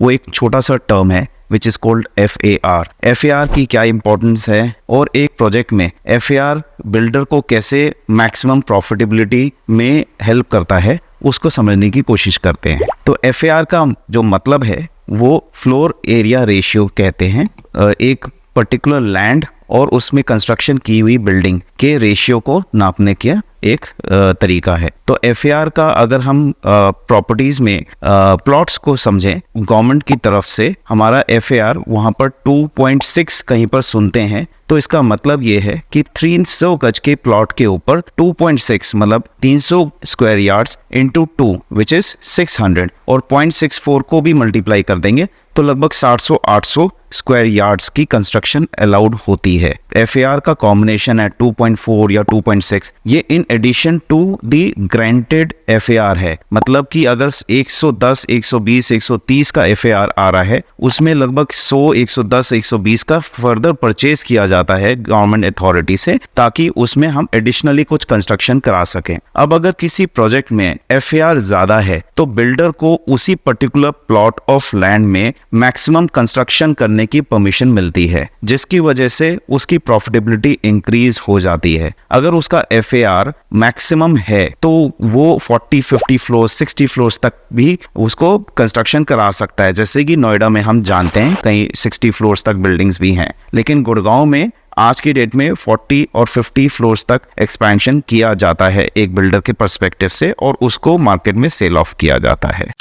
वो एक छोटा सा टर्म है which is called FAR। FAR की क्या इंपॉर्टेंस है और एक प्रोजेक्ट में FAR बिल्डर को कैसे मैक्सिमम प्रॉफिटेबिलिटी में हेल्प करता है उसको समझने की कोशिश करते हैं। तो FAR का जो मतलब है वो फ्लोर एरिया रेशियो कहते हैं। एक पर्टिकुलर लैंड और उसमें कंस्ट्रक्शन की हुई बिल्डिंग के रेशियो को नापने का एक तरीका है। तो FAR का अगर हम प्रॉपर्टीज में प्लॉट्स को समझें, गवर्नमेंट की तरफ से हमारा FAR वहाँ पर 2.6 कहीं पर सुनते हैं, तो इसका मतलब ये है कि 300 गज के प्लॉट के ऊपर 2.6 मतलब 300 square yards into 2 which is 600 और 0.64 को भी मल्टीप्लाई कर देंगे तो लगभग 700-800 स्क्वायर यार्ड्स की कंस्ट्रक्शन अलाउड होती है। FAR का कॉम्बिनेशन है 2.4 या 2.6। ये in addition to the granted FAR है, मतलब कि अगर 110, 120, 130 का FAR आ रहा है उसमें लगभग 100, 110, 120 का फर्दर परचेज किया जाता है गवर्नमेंट अथॉरिटी से, ताकि उसमें हम एडिशनली कुछ कंस्ट्रक्शन करा सकें। अब अगर किसी प्रोजेक्ट में FAR ज्यादा है तो बिल्डर को उसी पर्टिकुलर प्लॉट ऑफ लैंड में मैक्सिमम कंस्ट्रक्शन करने की परमिशन मिलती है, जिसकी वजह से उसकी प्रॉफिटेबिलिटी इंक्रीज हो जाती है। अगर उसका FAR मैक्सिमम है तो वो 40, 50 फ्लोर, 60 फ्लोर्स तक भी उसको कंस्ट्रक्शन करा सकता है। जैसे कि नोएडा में हम जानते हैं कहीं 60 फ्लोर्स तक बिल्डिंग्स भी हैं, लेकिन गुड़गांव में आज की डेट में 40 और 50 फ्लोर्स तक एक्सपेंशन किया जाता है एक बिल्डर के पर्सपेक्टिव से, और उसको मार्केट में सेल ऑफ किया जाता है।